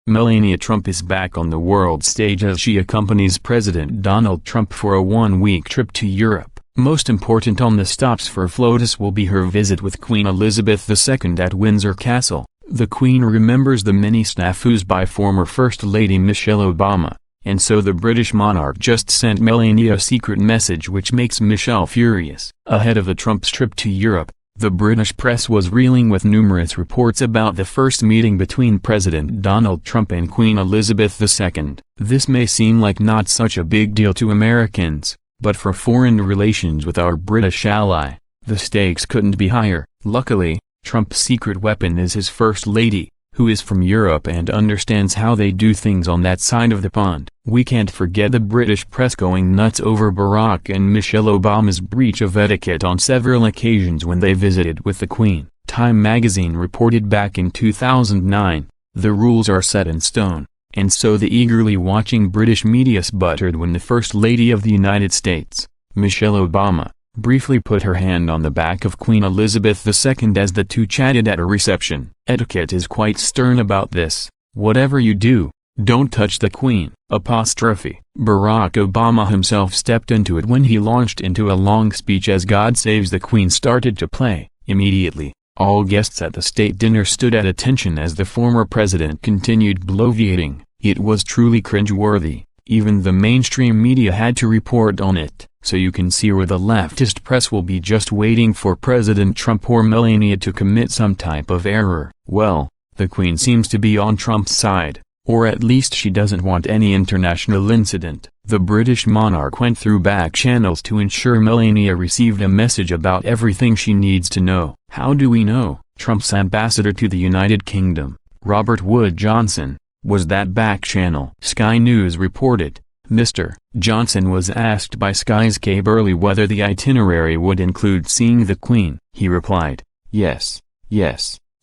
Melania Trump is back on the world stage as she accompanies President Donald Trump for a one-week trip to Europe. Most important on the stops for FLOTUS will be her visit with Queen Elizabeth II at Windsor Castle. The Queen remembers the many snafus by former First Lady Michelle Obama, and so the British monarch just sent Melania a secret message which makes Michelle furious. Ahead of the Trump's trip to Europe, the British press was reeling with numerous reports about the first meeting between President Donald Trump and Queen Elizabeth II. This may seem like not such a big deal to Americans, but for foreign relations with our British ally, the stakes couldn't be higher. Luckily, Trump's secret weapon is his First Lady, who is from Europe and understands how they do things on that side of the pond. We can't forget the British press going nuts over Barack and Michelle Obama's breach of etiquette on several occasions when they visited with the Queen. Time magazine reported back in 2009, the rules are set in stone, and so the eagerly watching British media sputtered when the First Lady of the United States, Michelle Obama, briefly put her hand on the back of Queen Elizabeth II as the two chatted at a reception. Etiquette is quite stern about this. Whatever you do, don't touch the Queen. Barack Obama himself stepped into it when he launched into a long speech as God Saves the Queen started to play. Immediately, all guests at the state dinner stood at attention as the former president continued bloviating. It was truly cringeworthy. Even the mainstream media had to report on it. So you can see where the leftist press will be just waiting for President Trump or Melania to commit some type of error. Well, the Queen seems to be on Trump's side, or at least she doesn't want any international incident. The British monarch went through back channels to ensure Melania received a message about everything she needs to know. How do we know? Trump's ambassador to the United Kingdom, Robert Wood Johnson, was that back channel. Sky News reported, Mr. Johnson was asked by Sky's Kay Burley whether the itinerary would include seeing the Queen. He replied, yes,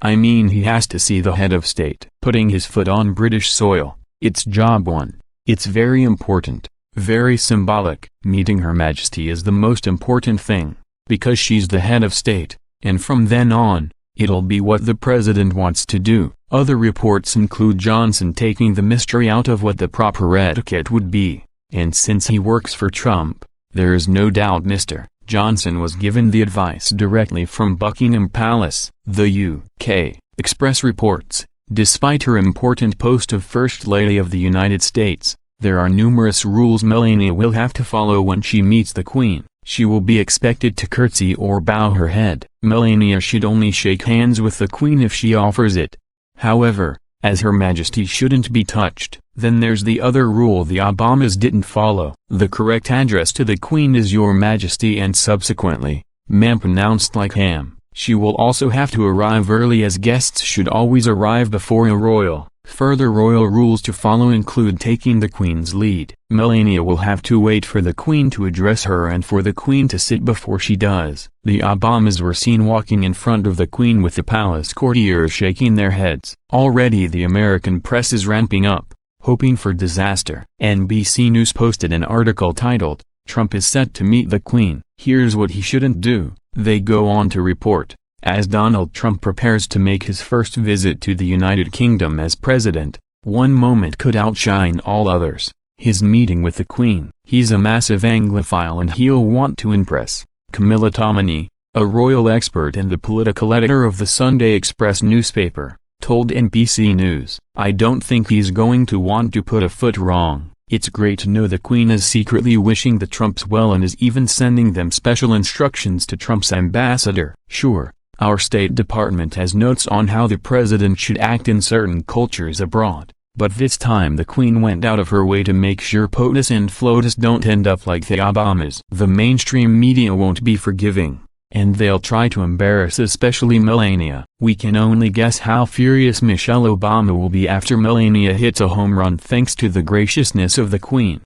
I mean he has to see the head of state. Putting his foot on British soil, it's job one. It's very important, very symbolic. Meeting Her Majesty is the most important thing, because she's the head of state, and from then on, it'll be what the president wants to do. Other reports include Johnson taking the mystery out of what the proper etiquette would be, and since he works for Trump, there is no doubt Mr. Johnson was given the advice directly from Buckingham Palace. The UK Express reports, despite her important post of First Lady of the United States, there are numerous rules Melania will have to follow when she meets the Queen. She will be expected to curtsy or bow her head. Melania should only shake hands with the Queen if she offers it. However, as Her Majesty shouldn't be touched, then there's the other rule the Obamas didn't follow. The correct address to the Queen is Your Majesty and subsequently, ma'am pronounced like ham. She will also have to arrive early as guests should always arrive before a royal. Further royal rules to follow include taking the Queen's lead. Melania will have to wait for the Queen to address her and for the Queen to sit before she does. The Obamas were seen walking in front of the Queen with the palace courtiers shaking their heads. Already the American press is ramping up, hoping for disaster. NBC News posted an article titled, Trump is set to meet the Queen. Here's what he shouldn't do. They go on to report, as Donald Trump prepares to make his first visit to the United Kingdom as president, one moment could outshine all others, his meeting with the Queen. He's a massive Anglophile and he'll want to impress. Camilla Tominey, a royal expert and the political editor of the Sunday Express newspaper, told NBC News, I don't think he's going to want to put a foot wrong. It's great to know the Queen is secretly wishing the Trumps well and is even sending them special instructions to Trump's ambassador. Sure, our State Department has notes on how the president should act in certain cultures abroad, but this time the Queen went out of her way to make sure POTUS and FLOTUS don't end up like the Obamas. The mainstream media won't be forgiving, and they'll try to embarrass especially Melania. We can only guess how furious Michelle Obama will be after Melania hits a home run thanks to the graciousness of the Queen.